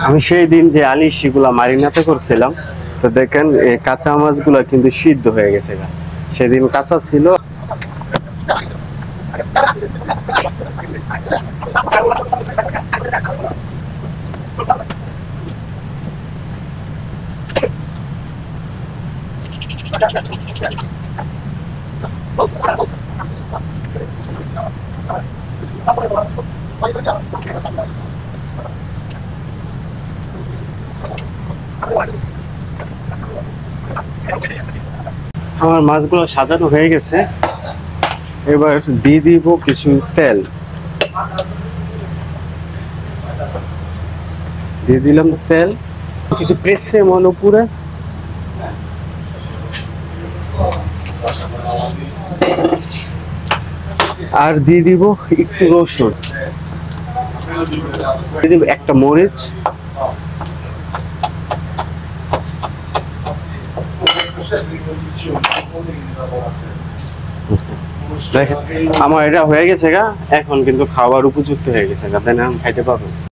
আমি সেই দিন যে আলিশিগুলা মারিনাতে করছিলাম, তো দেখেন এই কাঁচা মাছগুলা কিন্তু সিদ্ধ হয়ে গেছে। সেদিন কাঁচা ছিল। আমার মাছগুলো সাজানো হয়ে গেছে, এবার দিয়ে দিব কিছু তেল। দিয়ে দিলাম তেল, কিছু প্রেসেমন উপরে, আর দিয়ে দিব একটু রসুন, দিয়ে দিব একটা মরিচ, দেখেন আমার এটা হয়ে গেছে গা। এখন কিন্তু খাবার উপযুক্ত হয়ে গেছে গা, তাই না? খাইতে পারবো।